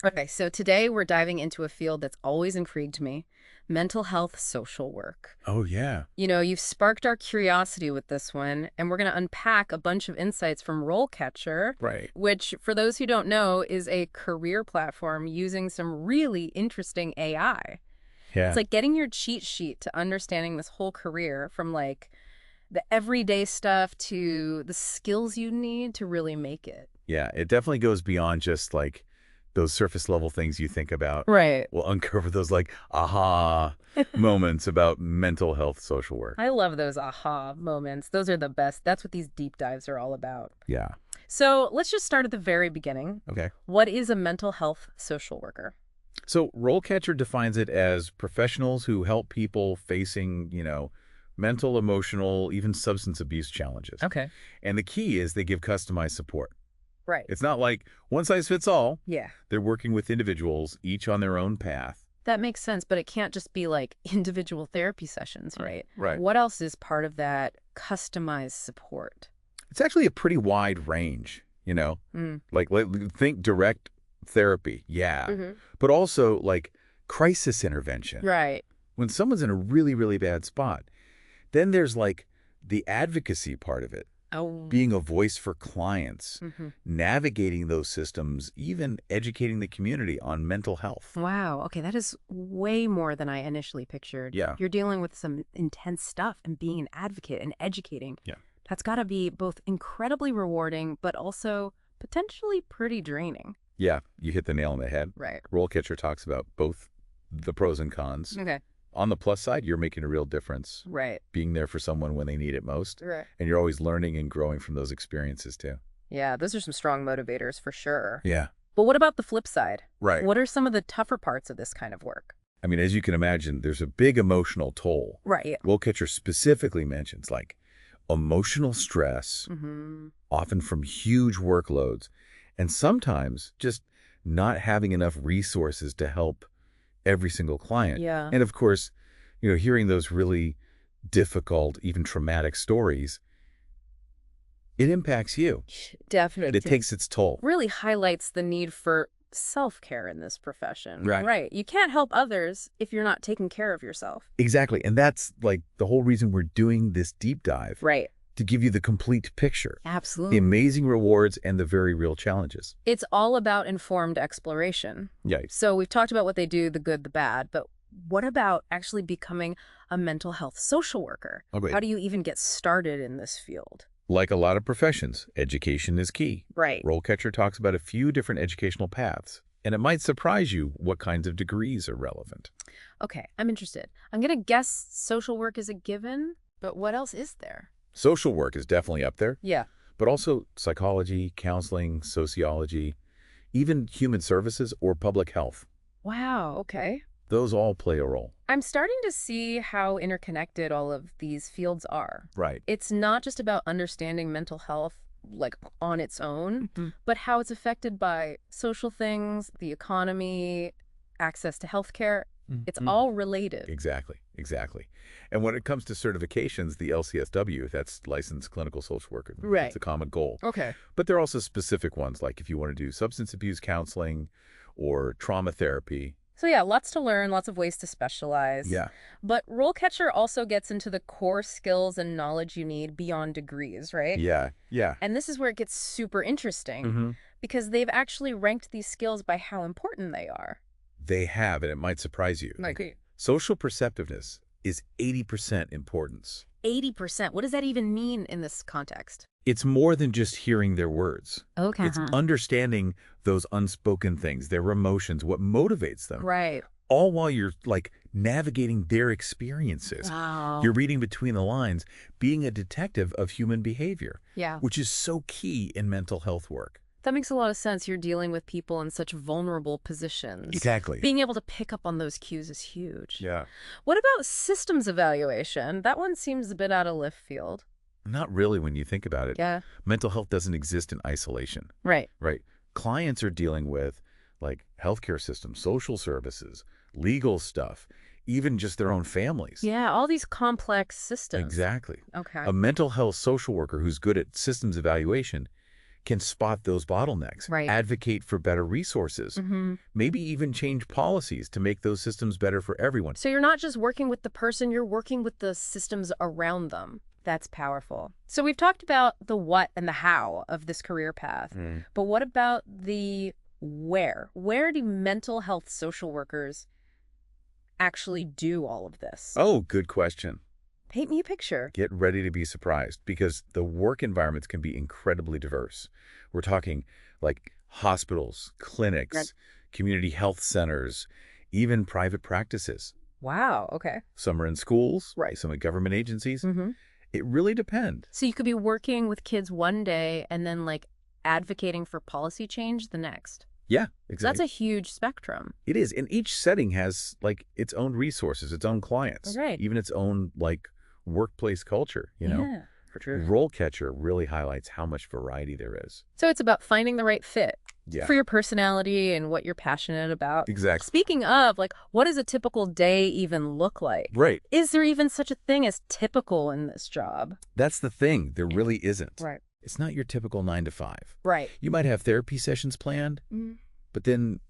Okay, so today we're diving into a field that's always intrigued me, mental health social work. Oh, yeah. You've sparked our curiosity with this one, and we're going to unpack a bunch of insights from RoleCatcher, Right. which, for those who don't know, is a career platform using some really interesting AI. It's Yeah. like getting your cheat sheet to understanding this whole career from like the everyday stuff to the skills you need to really make it. Yeah. It definitely goes beyond just like those surface level things you think about. Right. We'll uncover those like aha moments about mental health social work. I love those aha moments. Those are the best. That's what these deep dives are all about. Yeah. So let's just start at the very beginning. Okay. What is a mental health social worker? So RoleCatcher defines it as professionals who help people facing, mental, emotional, even substance abuse challenges. Okay. And the key is they give customized support. Right. It's not like one size fits all. Yeah. They're working with individuals, each on their own path. That makes sense, but it can't just be like individual therapy sessions, right? Right. What else is part of that customized support? It's actually a pretty wide range, Mm. think direct therapy, yeah, but also like crisis intervention. Right. When someone's in a really, really bad spot, then there's like the advocacy part of it, Oh. being a voice for clients, Hmm. navigating those systems, even educating the community on mental health. Wow. Okay, that is way more than I initially pictured. Yeah. You're dealing with some intense stuff and being an advocate and educating. Yeah. That's got to be both incredibly rewarding, but also potentially pretty draining. Yeah, you hit the nail on the head. Right. RoleCatcher talks about both the pros and cons. Okay. On the plus side, you're making a real difference, Right. being there for someone when they need it most. Right. And you're always learning and growing from those experiences too. Yeah, those are some strong motivators for sure. Yeah. But what about the flip side? Right. What are some of the tougher parts of this kind of work? I mean, as you can imagine, there's a big emotional toll. Right. RoleCatcher specifically mentions like emotional stress, Mm-hmm. often from huge workloads, and sometimes just not having enough resources to help every single client. Yeah. And of course, hearing those really difficult, even traumatic stories, it impacts you. Definitely. It takes its toll. Really highlights the need for self-care in this profession. Right. Right. You can't help others if you're not taking care of yourself. Exactly. And that's like the whole reason we're doing this deep dive, Right. to give you the complete picture, the Absolutely. amazing rewards and the very real challenges. It's all about informed exploration. Yeah. So we've talked about what they do, the good, the bad, but what about actually becoming a mental health social worker? Okay. How do you even get started in this field? Like a lot of professions, education is key. Right. RoleCatcher talks about a few different educational paths, and it might surprise you what kinds of degrees are relevant. Okay, I'm interested. I'm going to guess social work is a given, but what else is there? Social work is definitely up there, Yeah. but also psychology, counseling, sociology, even human services or public health. Wow, okay. Those all play a role. I'm starting to see how interconnected all of these fields are. Right. It's not just about understanding mental health like on its own, but how it's affected by social things, the economy, access to healthcare. It's all related. Exactly. And when it comes to certifications, the LCSW, that's Licensed Clinical Social Worker. Right. It's a common goal. Okay. But there are also specific ones, like if you want to do substance abuse counseling or trauma therapy. So yeah, lots to learn, lots of ways to specialize. Yeah. But RoleCatcher also gets into the core skills and knowledge you need beyond degrees, right? Yeah. And this is where it gets super interesting because they've actually ranked these skills by how important they are. They have, and it might surprise you. Like Social perceptiveness is 80% importance. 80%. What does that even mean in this context? It's more than just hearing their words. Okay. It's understanding those unspoken things, their emotions, what motivates them. Right. All while you're like navigating their experiences. Wow. You're reading between the lines, being a detective of human behavior, Yeah. which is so key in mental health work. That makes a lot of sense. You're dealing with people in such vulnerable positions. Exactly. Being able to pick up on those cues is huge. Yeah. What about systems evaluation? That one seems a bit out of left field. Not really when you think about it. Yeah. Mental health doesn't exist in isolation. Right. Right. Clients are dealing with like healthcare systems, social services, legal stuff, even just their own families. Yeah, all these complex systems. Exactly. Okay. A mental health social worker who's good at systems evaluation can spot those bottlenecks, Right. advocate for better resources, maybe even change policies to make those systems better for everyone. So you're not just working with the person, you're working with the systems around them. That's powerful. So we've talked about the what and the how of this career path, but what about the where? Where do mental health social workers actually do all of this? Oh, good question. Paint me a picture. Get ready to be surprised because the work environments can be incredibly diverse. We're talking like hospitals, clinics, community health centers, even private practices. Wow, okay. Some are in schools, Right. some at government agencies. It really depends. So you could be working with kids one day and then like advocating for policy change the next. Yeah, So exactly. that's a huge spectrum. It is. And each setting has like its own resources, its own clients, Right. even its own like workplace culture, Yeah, for sure. RoleCatcher really highlights how much variety there is. So it's about finding the right fit Yeah, for your personality and what you're passionate about. exactly. Speaking of, like, what does a typical day even look like? Right. Is there even such a thing as typical in this job? That's the thing. There really isn't. Right. It's not your typical 9 to 5. Right. You might have therapy sessions planned, but then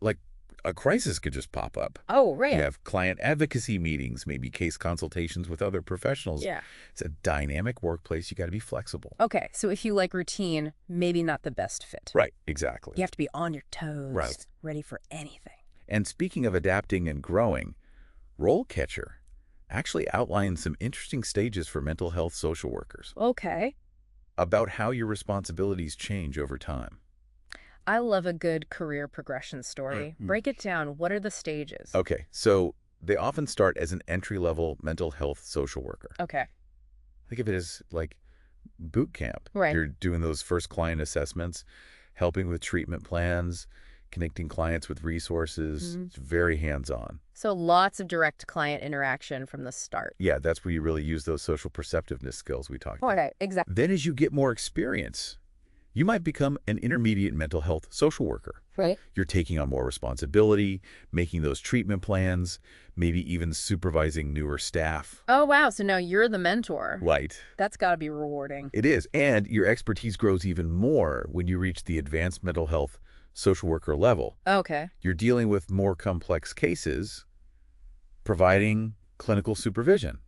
like a crisis could just pop up. Oh, right. You have client advocacy meetings, maybe case consultations with other professionals. Yeah. It's a dynamic workplace. You got to be flexible. Okay, so if you like routine, maybe not the best fit. Right, exactly. You have to be on your toes, Right. ready for anything. And speaking of adapting and growing, RoleCatcher actually outlines some interesting stages for mental health social workers Okay. about how your responsibilities change over time. I love a good career progression story. Break it down. What are the stages? Okay, so they often start as an entry-level mental health social worker. Okay. Think of it as like boot camp. Right. You're doing those first client assessments, helping with treatment plans, connecting clients with resources. It's very hands-on. So lots of direct client interaction from the start. Yeah, that's where you really use those social perceptiveness skills we talked about. Okay, exactly. Then as you get more experience, you might become an intermediate mental health social worker. Right. You're taking on more responsibility, making those treatment plans, maybe even supervising newer staff. Oh, wow. So now you're the mentor. Right. That's got to be rewarding. It is. And your expertise grows even more when you reach the advanced mental health social worker level. Okay. You're dealing with more complex cases, providing clinical supervision,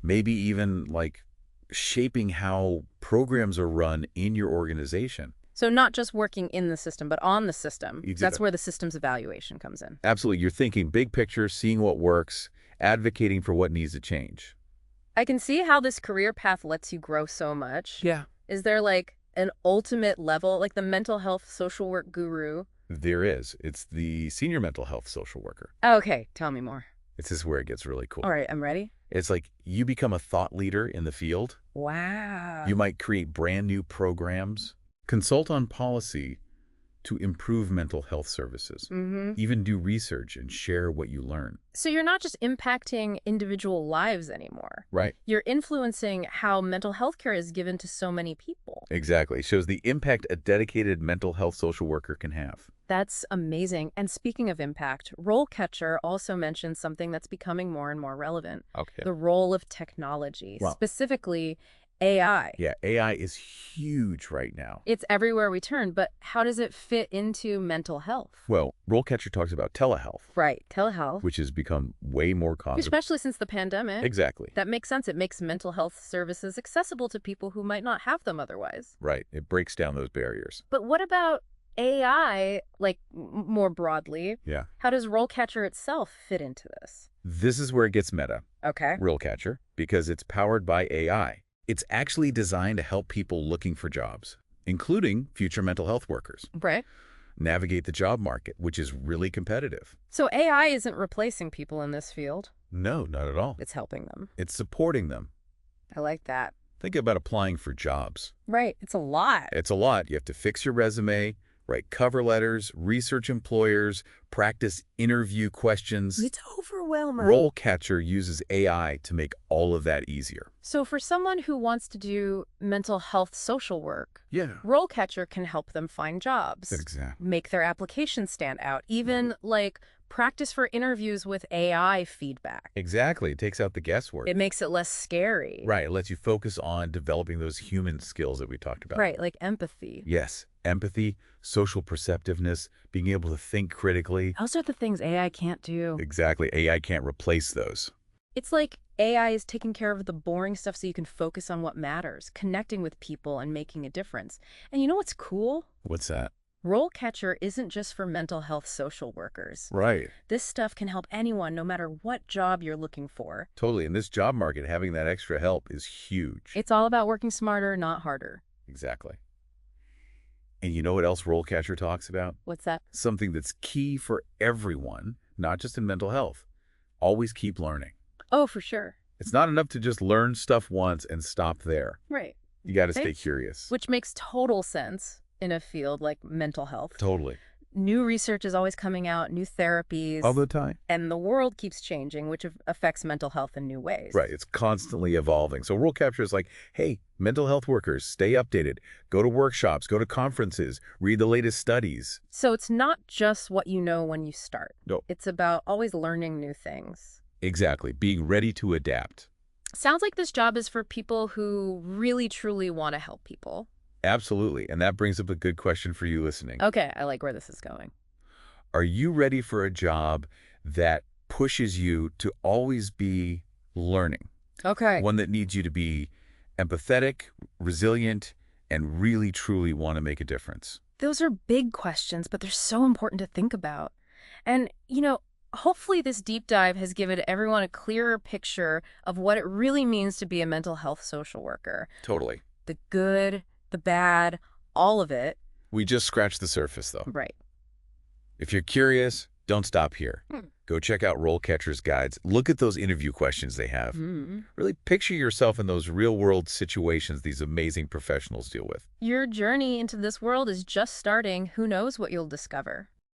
maybe even like shaping how programs are run in your organization. So not just working in the system, but on the system. Exactly. That's where the systems evaluation comes in. Absolutely. You're thinking big picture, seeing what works, advocating for what needs to change. I can see how this career path lets you grow so much. Yeah. Is there like an ultimate level, like the mental health social work guru? There is. It's the senior mental health social worker. Okay, tell me more. This is where it gets really cool. All right, I'm ready. It's like you become a thought leader in the field. Wow. You might create brand new programs, consult on policy to improve mental health services, even do research and share what you learn. So you're not just impacting individual lives anymore. Right. You're influencing how mental health care is given to so many people. Exactly. It shows the impact a dedicated mental health social worker can have. That's amazing. And speaking of impact, RoleCatcher also mentions something that's becoming more and more relevant. Okay. The role of technology, Wow. specifically AI. Yeah, AI is huge right now. It's everywhere we turn, but how does it fit into mental health? Well, RoleCatcher talks about telehealth, Right, telehealth, which has become way more common. especially since the pandemic. Exactly. That makes sense. It makes mental health services accessible to people who might not have them otherwise. Right. It breaks down those barriers. But what about AI, like more broadly? Yeah. How does RoleCatcher itself fit into this? This is where it gets meta, Okay. RoleCatcher, because it's powered by AI. It's actually designed to help people looking for jobs, including future mental health workers, Right. navigate the job market, which is really competitive. So AI isn't replacing people in this field. No, not at all. It's helping them. It's supporting them. I like that. Think about applying for jobs. Right. It's a lot. It's a lot. You have to fix your resume, write cover letters, research employers, practice interview questions. It's overwhelming. RoleCatcher uses AI to make all of that easier. So for someone who wants to do mental health social work, Yeah. RoleCatcher can help them find jobs, Exactly. make their application stand out, even like Practice for interviews with AI feedback. Exactly. It takes out the guesswork. It makes it less scary. Right. It lets you focus on developing those human skills that we talked about. Right, like empathy. Yes. Empathy, social perceptiveness, being able to think critically. Those are the things AI can't do. Exactly. AI can't replace those. It's like AI is taking care of the boring stuff so you can focus on what matters, connecting with people and making a difference. And you know what's cool? What's that? RoleCatcher isn't just for mental health social workers. Right. This stuff can help anyone, no matter what job you're looking for. Totally. In this job market, having that extra help is huge. It's all about working smarter, not harder. Exactly. And you know what else RoleCatcher talks about? What's that? Something that's key for everyone, not just in mental health. Always keep learning. Oh, for sure. It's not enough to just learn stuff once and stop there. Right. You got to stay curious. Which makes total sense in a field like mental health. Totally. New research is always coming out, new therapies. All the time. And the world keeps changing, which affects mental health in new ways. Right. It's constantly evolving. So RoleCatcher is like, hey, mental health workers, stay updated. Go to workshops, go to conferences, read the latest studies. So it's not just what you know when you start. No. It's about always learning new things. Exactly. Being ready to adapt. Sounds like this job is for people who really, truly want to help people. Absolutely. And that brings up a good question for you listening. Okay, I like where this is going. Are you ready for a job that pushes you to always be learning? Okay. One that needs you to be empathetic, resilient, and really, truly want to make a difference. Those are big questions, but they're so important to think about. And, hopefully this deep dive has given everyone a clearer picture of what it really means to be a mental health social worker. Totally. The good, the bad, all of it. We just scratched the surface, though. Right. If you're curious, don't stop here. Go check out RoleCatcher's guides. Look at those interview questions they have. Really picture yourself in those real-world situations these amazing professionals deal with. Your journey into this world is just starting. Who knows what you'll discover?